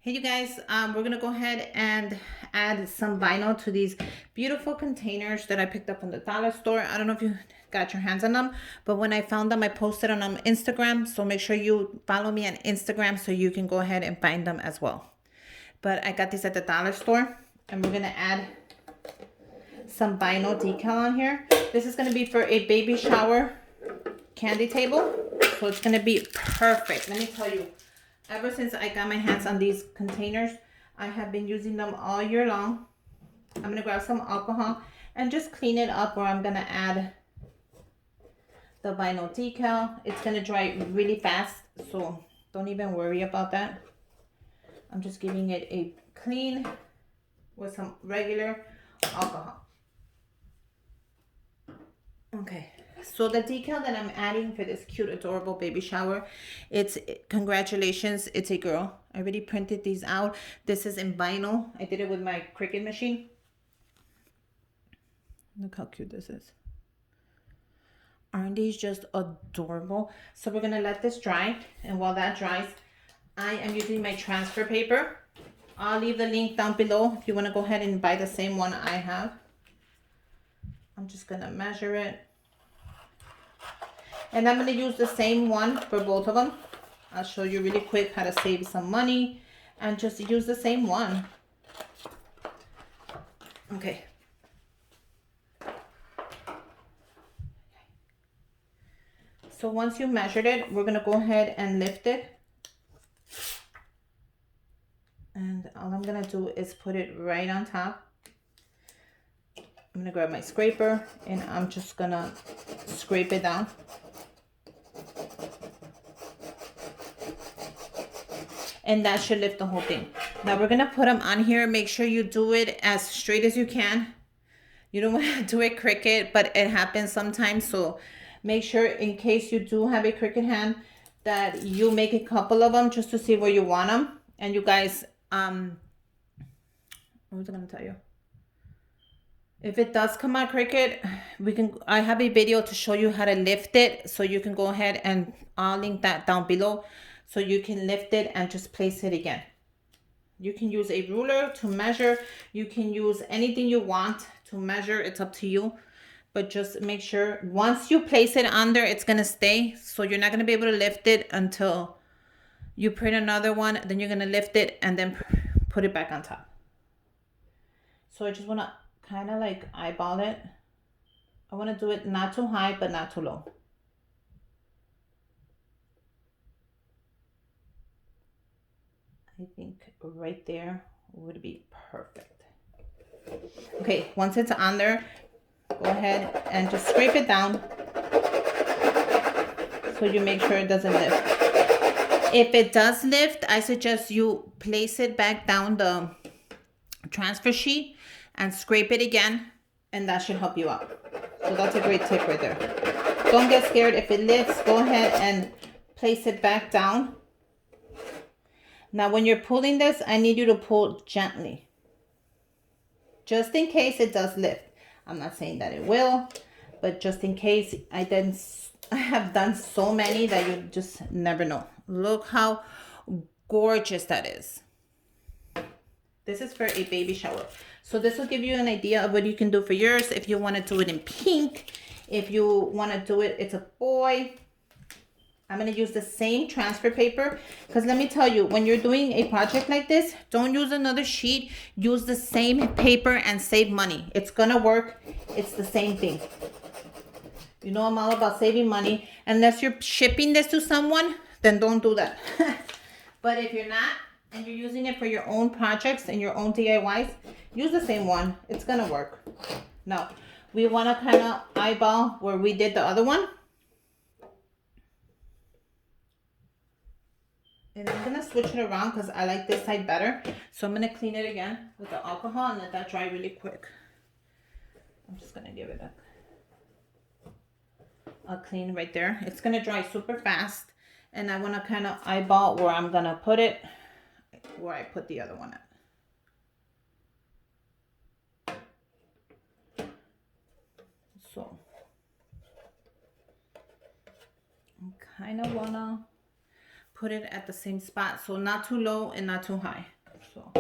Hey you guys, we're gonna go ahead and add some vinyl to these beautiful containers that I picked up from the dollar store. I don't know if you got your hands on them, but when I found them, I posted on Instagram. So make sure you follow me on Instagram so you can go ahead and find them as well. But I got these at the dollar store, and we're gonna add some vinyl decal on here. This is gonna be for a baby shower candy table, so it's gonna be perfect. Let me tell you. Ever since I got my hands on these containers, I have been using them all year long. I'm going to grab some alcohol and just clean it up, where I'm going to add the vinyl decal. It's going to dry really fast, so don't even worry about that. I'm just giving it a clean with some regular alcohol. Okay. So the decal that I'm adding for this cute, adorable baby shower, it's congratulations, it's a girl. I already printed these out. This is in vinyl. I did it with my Cricut machine. Look how cute this is. Aren't these just adorable? So we're gonna let this dry, and while that dries, I am using my transfer paper. I'll leave the link down below if you want to go ahead and buy the same one I have. I'm just gonna measure it. And I'm going to use the same one for both of them. I'll show you really quick how to save some money and just use the same one. Okay. So once you measured it, we're going to go ahead and lift it. And all I'm going to do is put it right on top. I'm going to grab my scraper and I'm just going to scrape it down. And that should lift the whole thing. Now we're gonna put them on here. Make sure you do it as straight as you can. You don't want to do it crooked, but it happens sometimes. So make sure, in case you do have a crooked hand, that you make a couple of them just to see where you want them. And you guys, what was I gonna tell you? If it does come out crooked, I have a video to show you how to lift it, so you can go ahead, and I'll link that down below. So you can lift it and just place it again. You can use a ruler to measure. You can use anything you want to measure. It's up to you. But just make sure once you place it on there, it's going to stay. So you're not going to be able to lift it until you print another one. Then you're going to lift it and then put it back on top. So I just want to kind of like eyeball it. I want to do it not too high, but not too low. I think right there would be perfect. Okay, once it's on there, go ahead and just scrape it down so you make sure it doesn't lift. If it does lift, I suggest you place it back down the transfer sheet and scrape it again, and that should help you out. So that's a great tip right there. Don't get scared. If it lifts, go ahead and place it back down. Now, when you're pulling this, I need you to pull gently, just in case it does lift. I'm not saying that it will, but just in case. I have done so many that you just never know. Look how gorgeous that is. This is for a baby shower. So this will give you an idea of what you can do for yours. If you want to do it in pink, if you want to do it, it's a boy. I'm going to use the same transfer paper, because let me tell you, when you're doing a project like this, don't use another sheet. Use the same paper and save money. It's going to work. It's the same thing. You know, I'm all about saving money. Unless you're shipping this to someone, then don't do that. But if you're not, and you're using it for your own projects and your own DIYs, use the same one. It's going to work. Now, we want to kind of eyeball where we did the other one. And I'm going to switch it around because I like this side better. So I'm going to clean it again with the alcohol and let that dry really quick. I'm just going to give it a clean right there. It's going to dry super fast. And I want to kind of eyeball where I'm going to put it, where I put the other one at. So I kind of want to put it at the same spot, so not too low and not too high. So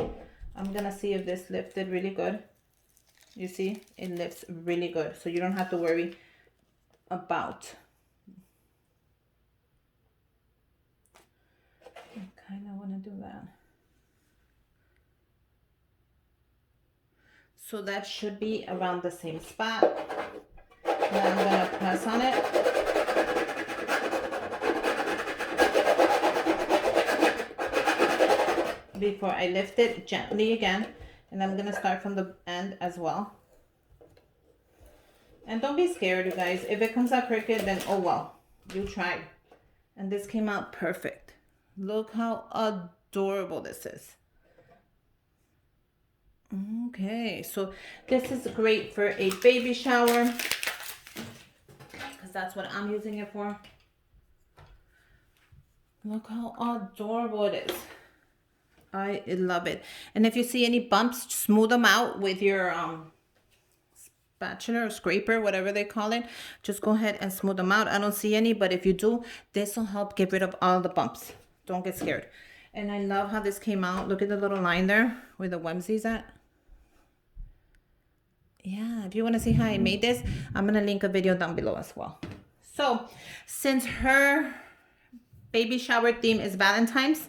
I'm gonna see if this lifted really good. You see, it lifts really good. So you don't have to worry about. I kind of want to do that. So that should be around the same spot. Now I'm gonna press on it. Before I lift it gently again. And I'm gonna start from the end as well. And don't be scared, you guys. If it comes out crooked, then oh well. You tried. And this came out perfect. Look how adorable this is. Okay, so this is great for a baby shower. Because that's what I'm using it for. Look how adorable it is. I love it. And if you see any bumps, smooth them out with your spatula or scraper, whatever they call it. Just go ahead and smooth them out. I don't see any, but if you do, this will help get rid of all the bumps. Don't get scared. And I love how this came out. Look at the little line there where the Wemsies at. Yeah, if you want to see how I made this, I'm going to link a video down below as well. So, since her baby shower theme is Valentine's,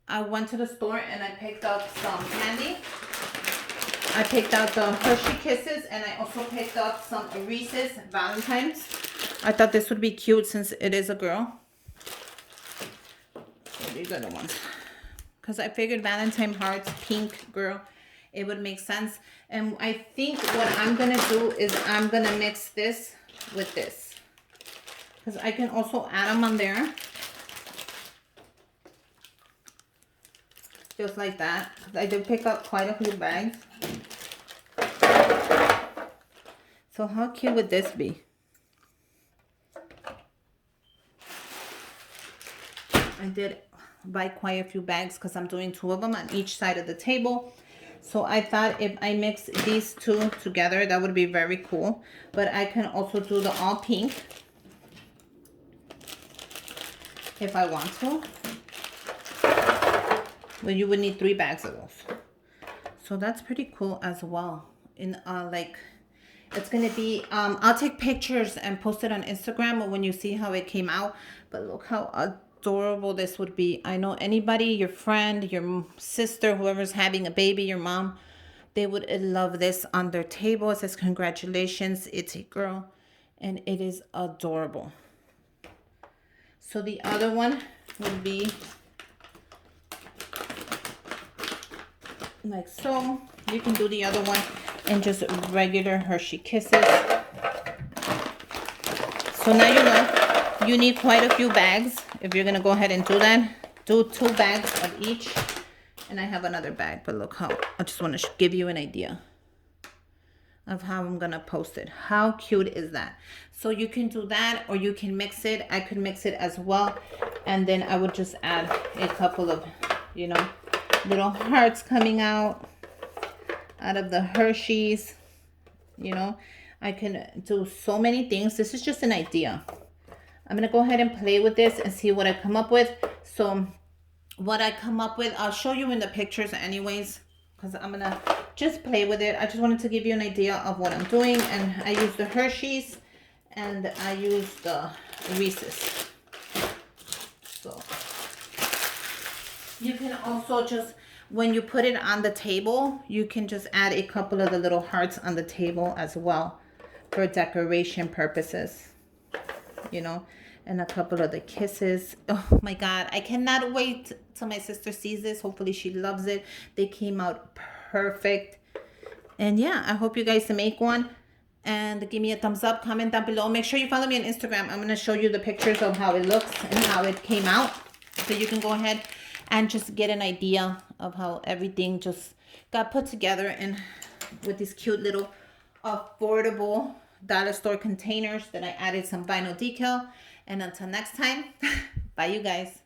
I went to the store and I picked up some candy. I picked out the Hershey Kisses and I also picked up some Reese's Valentine's. I thought this would be cute since it is a girl. So these are the ones. Because I figured Valentine hearts, pink girl, it would make sense. And I think what I'm going to do is I'm going to mix this with this. Because I can also add them on there. Just like that. I did pick up quite a few bags. So how cute would this be? I did buy quite a few bags because I'm doing 2 of them on each side of the table. So I thought if I mix these 2 together, that would be very cool. But I can also do the all pink if I want to. But you would need 3 bags of those. So that's pretty cool as well. In like, it's gonna be, I'll take pictures and post it on Instagram when you see how it came out. But look how adorable this would be. I know anybody, your friend, your sister, whoever's having a baby, your mom, they would love this on their table. It says, congratulations, it's a girl. And it is adorable. So the other one would be like so. You can do the other one in just regular Hershey Kisses. So now you know you need quite a few bags. If you're gonna go ahead and do that, do 2 bags of each. And I have another bag, but look how, I just want to give you an idea of how I'm gonna post it. How cute is that? So you can do that, or you can mix it. I could mix it as well, and then I would just add a couple of, you know, little hearts coming out of the Hershey's. You know, I can do so many things. This is just an idea. I'm gonna go ahead and play with this and see what I come up with. So what I come up with, I'll show you in the pictures anyways, because I'm gonna just play with it. I just wanted to give you an idea of what I'm doing. And I use the Hershey's and I use the Reese's. So you can also just, when you put it on the table, you can just add a couple of the little hearts on the table as well for decoration purposes, you know, and a couple of the kisses. Oh my God, I cannot wait till my sister sees this. Hopefully she loves it. They came out perfect. And yeah, I hope you guys make one and give me a thumbs up, comment down below. Make sure you follow me on Instagram. I'm going to show you the pictures of how it looks and how it came out, so you can go ahead and just get an idea of how everything just got put together and with these cute little affordable dollar store containers that I added some vinyl decal. And until next time, bye you guys.